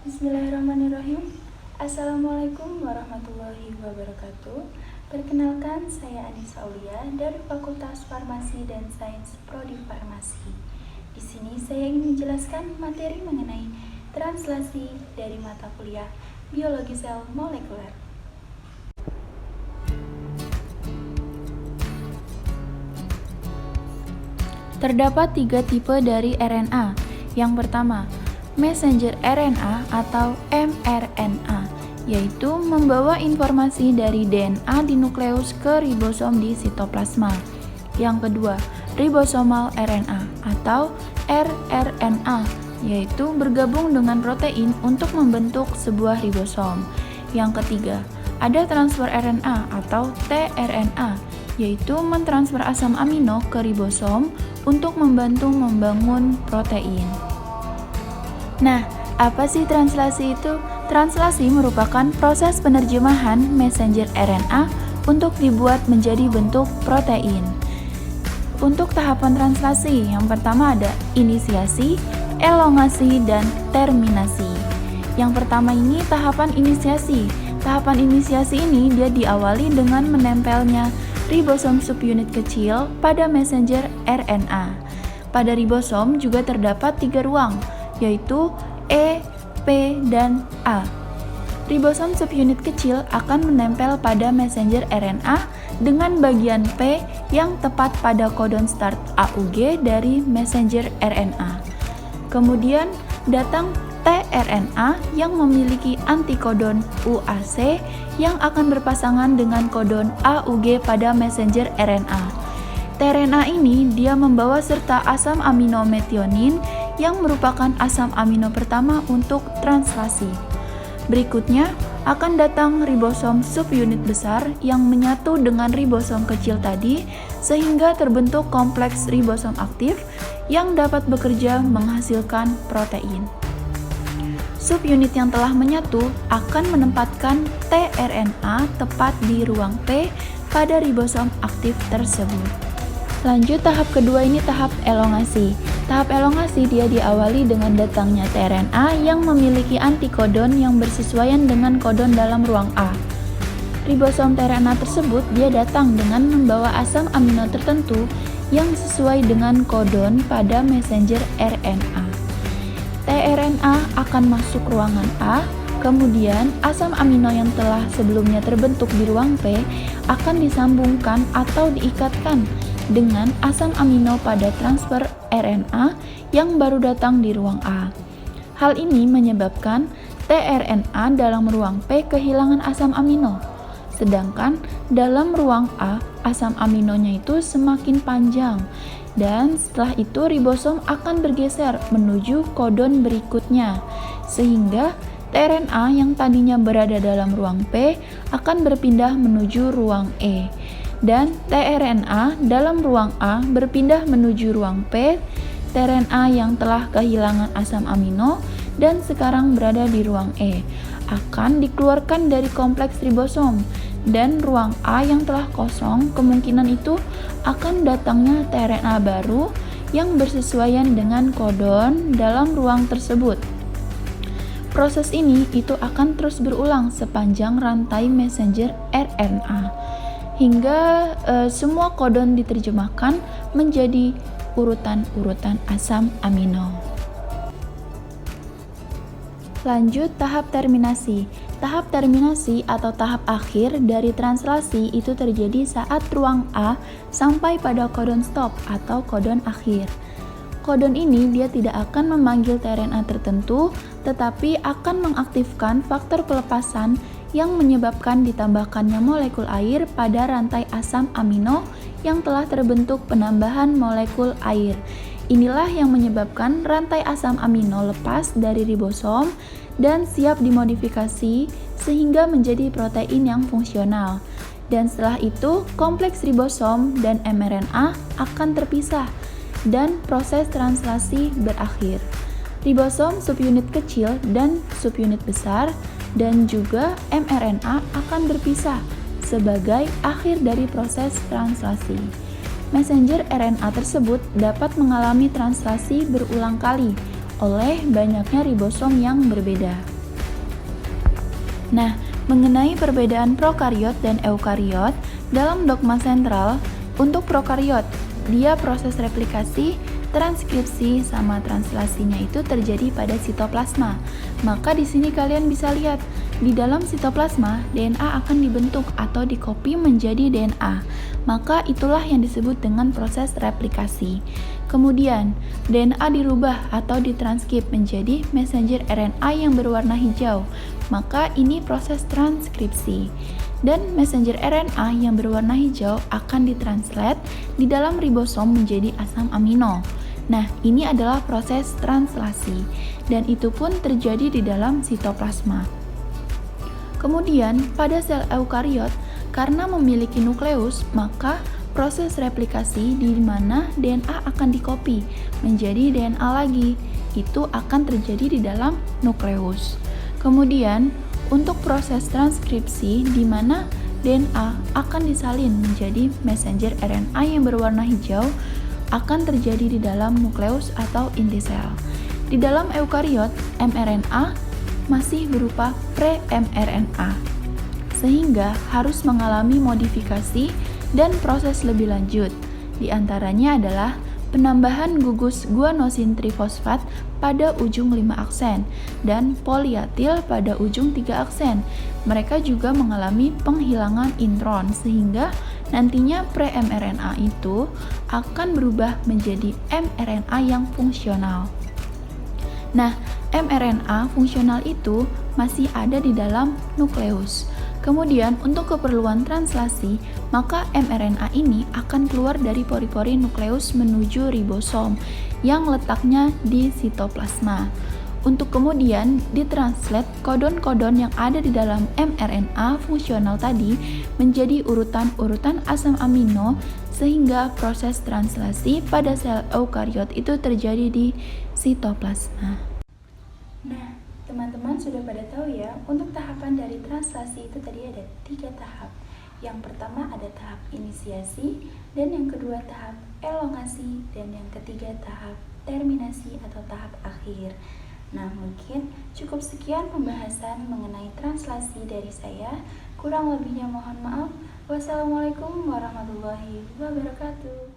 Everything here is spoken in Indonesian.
Bismillahirrahmanirrahim. Assalamualaikum warahmatullahi wabarakatuh. Perkenalkan, saya Anissa Aulia dari Fakultas Farmasi dan Sains Prodi Farmasi. Di sini saya ingin menjelaskan materi mengenai translasi dari mata kuliah Biologi Sel Molekuler. Terdapat 3 tipe dari RNA. Yang pertama, messenger RNA atau mRNA, yaitu membawa informasi dari DNA di nukleus ke ribosom di sitoplasma. Yang kedua, ribosomal RNA atau rRNA, yaitu bergabung dengan protein untuk membentuk sebuah ribosom. Yang ketiga, ada transfer RNA atau tRNA, yaitu mentransfer asam amino ke ribosom untuk membantu membangun protein. Nah, apa sih translasi itu? Translasi merupakan proses penerjemahan messenger RNA untuk dibuat menjadi bentuk protein. Untuk tahapan translasi, yang pertama ada inisiasi, elongasi, dan terminasi. Yang pertama ini tahapan inisiasi. Tahapan inisiasi ini dia diawali dengan menempelnya ribosom subunit kecil pada messenger RNA. Pada ribosom juga terdapat 3 ruang, yaitu E, P, dan A. Ribosom subunit kecil akan menempel pada messenger RNA dengan bagian P yang tepat pada kodon start AUG dari messenger RNA. Kemudian datang tRNA yang memiliki antikodon UAC yang akan berpasangan dengan kodon AUG pada messenger RNA. tRNA ini dia membawa serta asam amino metionin yang merupakan asam amino pertama untuk translasi. Berikutnya akan datang ribosom subunit besar yang menyatu dengan ribosom kecil tadi sehingga terbentuk kompleks ribosom aktif yang dapat bekerja menghasilkan protein. Subunit yang telah menyatu akan menempatkan tRNA tepat di ruang P pada ribosom aktif tersebut. Lanjut tahap kedua ini tahap elongasi. Tahap elongasi dia diawali dengan datangnya tRNA yang memiliki antikodon yang bersesuaian dengan kodon dalam ruang A. Ribosom tRNA tersebut dia datang dengan membawa asam amino tertentu yang sesuai dengan kodon pada messenger RNA. tRNA akan masuk ruangan A, kemudian asam amino yang telah sebelumnya terbentuk di ruang P akan disambungkan atau diikatkan dengan asam amino pada transfer RNA yang baru datang di ruang A. Hal ini menyebabkan tRNA dalam ruang P kehilangan asam amino, sedangkan dalam ruang A asam aminonya itu semakin panjang, dan setelah itu ribosom akan bergeser menuju kodon berikutnya, sehingga tRNA yang tadinya berada dalam ruang P akan berpindah menuju ruang E. Dan tRNA dalam ruang A berpindah menuju ruang P, tRNA yang telah kehilangan asam amino dan sekarang berada di ruang E akan dikeluarkan dari kompleks ribosom, dan ruang A yang telah kosong kemungkinan itu akan datangnya tRNA baru yang bersesuaian dengan kodon dalam ruang tersebut. Proses ini itu akan terus berulang sepanjang rantai messenger RNA hingga semua kodon diterjemahkan menjadi urutan-urutan asam amino. Lanjut tahap terminasi. Tahap terminasi atau tahap akhir dari translasi itu terjadi saat ruang A sampai pada kodon stop atau kodon akhir. Kodon ini dia tidak akan memanggil tRNA tertentu, tetapi akan mengaktifkan faktor pelepasan yang menyebabkan ditambahkannya molekul air pada rantai asam amino yang telah terbentuk penambahan molekul air. Inilah yang menyebabkan rantai asam amino lepas dari ribosom dan siap dimodifikasi sehingga menjadi protein yang fungsional. Dan setelah itu, kompleks ribosom dan mRNA akan terpisah dan proses translasi berakhir. Ribosom subunit kecil dan subunit besar dan juga mRNA akan berpisah sebagai akhir dari proses translasi. Messenger RNA tersebut dapat mengalami translasi berulang kali oleh banyaknya ribosom yang berbeda. Nah, mengenai perbedaan prokariot dan eukariot, dalam dogma sentral, untuk prokariot, dia proses replikasi, transkripsi, sama translasinya itu terjadi pada sitoplasma. Maka di sini kalian bisa lihat, di dalam sitoplasma, DNA akan dibentuk atau dikopi menjadi DNA. Maka itulah yang disebut dengan proses replikasi. Kemudian, DNA dirubah atau ditranskrip menjadi messenger RNA yang berwarna hijau. Maka ini proses transkripsi. Dan messenger RNA yang berwarna hijau akan ditranslate di dalam ribosom menjadi asam amino. Nah, ini adalah proses translasi, dan itu pun terjadi di dalam sitoplasma. Kemudian, pada sel eukariot, karena memiliki nukleus, maka proses replikasi di mana DNA akan dikopi menjadi DNA lagi, itu akan terjadi di dalam nukleus. Kemudian, untuk proses transkripsi di mana DNA akan disalin menjadi messenger RNA yang berwarna hijau akan terjadi di dalam nukleus atau inti sel. Di dalam eukariot, mRNA masih berupa pre-mRNA, sehingga harus mengalami modifikasi dan proses lebih lanjut. Di antaranya adalah penambahan gugus guanosin trifosfat pada ujung 5 aksen dan poliatil pada ujung 3 aksen. Mereka juga mengalami penghilangan intron sehingga nantinya pre-mRNA itu akan berubah menjadi mRNA yang fungsional. Nah, mRNA fungsional itu masih ada di dalam nukleus. Kemudian untuk keperluan translasi, maka mRNA ini akan keluar dari pori-pori nukleus menuju ribosom yang letaknya di sitoplasma. Untuk kemudian ditranslate kodon-kodon yang ada di dalam mRNA fungsional tadi menjadi urutan-urutan asam amino sehingga proses translasi pada sel eukariot itu terjadi di sitoplasma. Nah, teman-teman sudah pada tahu ya, untuk tahapan dari translasi itu tadi ada 3 tahap. Yang pertama ada tahap inisiasi, dan yang kedua tahap elongasi, dan yang ketiga tahap terminasi atau tahap akhir. Nah, mungkin cukup sekian pembahasan mengenai translasi dari saya. Kurang lebihnya mohon maaf. Wassalamualaikum warahmatullahi wabarakatuh.